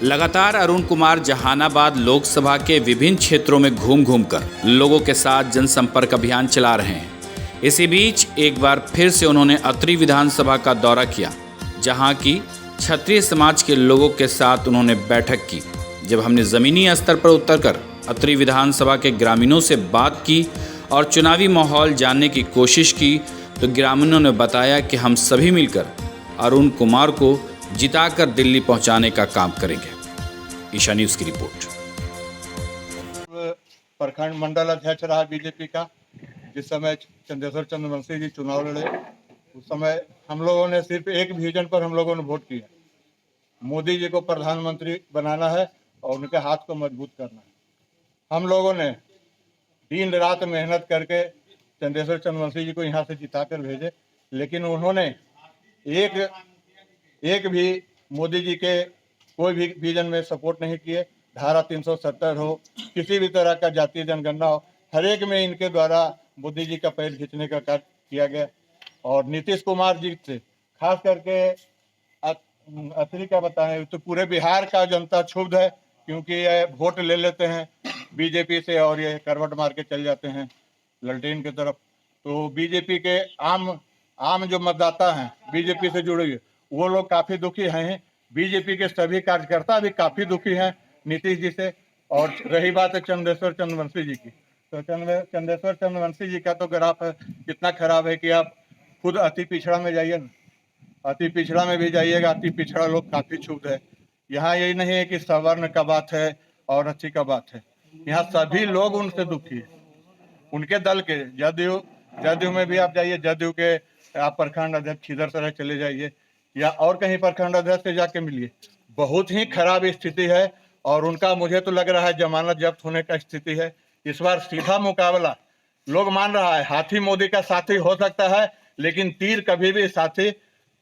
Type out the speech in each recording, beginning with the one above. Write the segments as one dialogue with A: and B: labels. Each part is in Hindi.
A: लगातार अरुण कुमार जहानाबाद लोकसभा के विभिन्न क्षेत्रों में घूम घूम कर लोगों के साथ जनसंपर्क अभियान चला रहे हैं। इसी बीच एक बार फिर से उन्होंने अत्रि विधानसभा का दौरा किया, जहां की क्षत्रिय समाज के लोगों के साथ उन्होंने बैठक की। जब हमने ज़मीनी स्तर पर उतरकर अत्रि विधानसभा के ग्रामीणों से बात की और चुनावी माहौल जानने की कोशिश की, तो ग्रामीणों ने बताया कि हम सभी मिलकर अरुण कुमार को जिताकर दिल्ली पहुंचाने का काम करेंगे। ईशा न्यूज़ की रिपोर्ट।
B: प्रखंड मंडल अध्यक्ष रहा बीजेपी का। जिस समय चंदेश्वर चंद्रवंशी जी चुनाव लड़े, उस समय हम लोगों ने सिर्फ एक विजन पर हम लोगों ने वोट किया। मोदी जी को प्रधानमंत्री बनाना है और उनके हाथ को मजबूत करना है। हम लोगों ने दिन रात मेहनत करके चंदेश्वर चंद्रवंशी जी को यहाँ से जिता कर भेजे, लेकिन उन्होंने एक भी मोदी जी के कोई भी विजन में सपोर्ट नहीं किए। धारा 370 हो, किसी भी तरह का जातीय जनगणना हो, हर एक में इनके द्वारा मोदी जी का पैर खींचने का कार्य किया गया। और नीतीश कुमार जी से खास करके अत्रि का बताएं तो पूरे बिहार का जनता क्षुब्ध है, क्योंकि ये वोट ले लेते हैं बीजेपी से और ये करवट मार के चल जाते हैं ललटेन की तरफ। तो बीजेपी के आम जो मतदाता हैं बीजेपी से जुड़े हुए, वो लोग काफी दुखी हैं। बीजेपी के सभी कार्यकर्ता भी काफी दुखी हैं नीतीश जी से। और रही बात है चंदेश्वर चंद्रवंशी जी की, तो चंदेश्वर चंद्रवंशी जी का तो ग्राफ कितना खराब है कि आप खुद अति पिछड़ा में जाइए ना, अति पिछड़ा में भी जाइएगा, अति पिछड़ा लोग काफी क्षुब्ध है। यहाँ यही नहीं है कि सवर्ण का बात है और अच्छी का बात है, यहाँ सभी लोग उनसे दुखी है। उनके दल के जदयू में भी आप जाइए, जदयू के आप प्रखंड अध्यक्ष इधर से चले जाइए या और कहीं प्रखंड अध्यक्ष से जाके मिलिए, बहुत ही खराब स्थिति है। और उनका मुझे तो लग रहा है जमानत जब्त होने का स्थिति है। इस बार सीधा मुकाबला लोग मान रहा है। हाथी मोदी का साथी हो सकता है, लेकिन तीर कभी भी साथी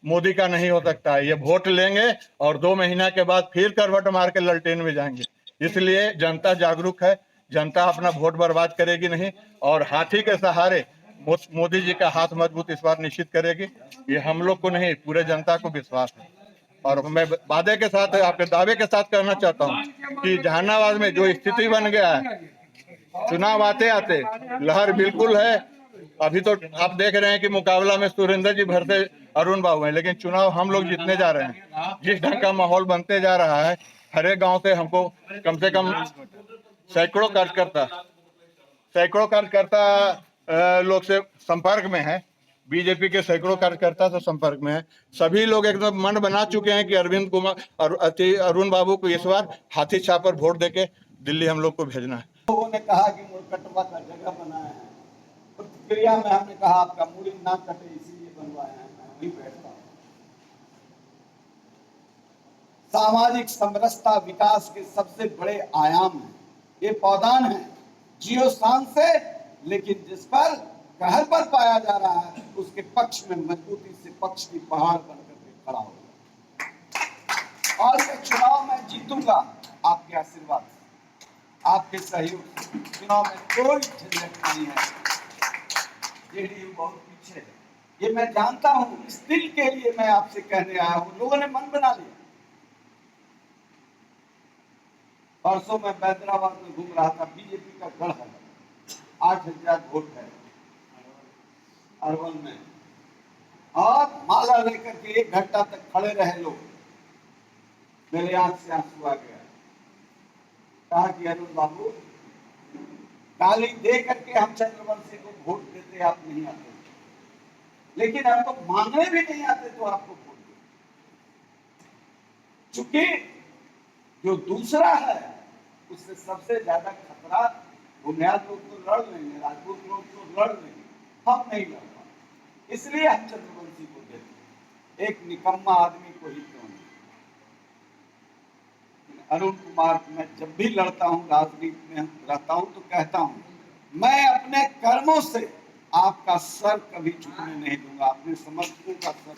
B: मोदी का नहीं हो सकता है। ये वोट लेंगे और 2 महीना के बाद फिर करवट मार के ललटेन में जाएंगे। इसलिए जनता जागरूक है, जनता अपना वोट बर्बाद करेगी नहीं और हाथी के सहारे मोदी जी का हाथ मजबूत इस बार निश्चित करेगी। ये हम लोग को नहीं, पूरे जनता को विश्वास है। और मैं वादे के साथ, आपके दावे के साथ कहना चाहता हूँ कि जहानाबाद में जो स्थिति बन गया है, चुनाव आते आते लहर बिल्कुल है। अभी तो आप देख रहे हैं कि मुकाबला में सुरेंद्र जी भर से अरुण बाबू हैं, लेकिन चुनाव हम लोग जीतने जा रहे हैं। जिस ढंग का माहौल बनते जा रहा है, हर एक गाँव से हमको कम से कम सैकड़ों कार्यकर्ता लोग से संपर्क में है। बीजेपी के सैकड़ों कार्यकर्ता से संपर्क में है। सभी लोग एकदम मन बना चुके हैं कि अरविंद कुमार और अरुण बाबू को इस बार हाथी छाप पर वोट देके दिल्ली हम लोग को भेजना है।
C: लोगों ने कहा कि मुड़कटवा का जगह बनाया है, प्रतिक्रिया में हमने कहा आपका मूड़ी ना कटे इसीलिए बनवाया है। मैं वही बैठता हूँ। सामाजिक समरसता विकास के सबसे बड़े आयाम है। ये पौधान है जियो शान से, लेकिन जिस पर कहर पर पाया जा रहा है उसके पक्ष में मजबूती से पक्ष की पहाड़ बनकर के खड़ा होगा। और ये चुनाव में जीतूंगा आपके आशीर्वाद से, आपके सहयोग से। चुनाव में कोई झंझट नहीं है। जेडीयू बहुत पीछे है, ये मैं जानता हूँ। इस दिल के लिए मैं आपसे कहने आया हूँ। लोगों ने मन बना लिया। परसों मैं हैदराबाद में घूम रहा था, बीजेपी का गढ़ है, 8000 वोट है अरवल में, और माला लेकर के 1 घंटा तक खड़े रहे लोग। मेरे आंख से आंसू आ गया। कहा कि अरुण बाबू, गाली दे करके हम चंद्रवंशी को वोट देते, आप नहीं आते, लेकिन हम तो मांगने भी नहीं आते तो आपको वोट देते। चूंकि जो दूसरा है उससे सबसे ज्यादा खतरा बुनियाद लोग तो लड़ लेंगे, राजपूत लोग तो लड़ लेंगे, हम नहीं लड़ पाते। इसलिए हम चंद्रवंशी को देते, एक निकम्मा आदमी को ही क्यों नहीं। अरुण कुमार, मैं जब भी लड़ता हूँ, राजनीति में रहता हूँ, तो कहता हूँ मैं अपने कर्मों से आपका सर कभी झुकने नहीं दूंगा, अपने समर्थकों का सर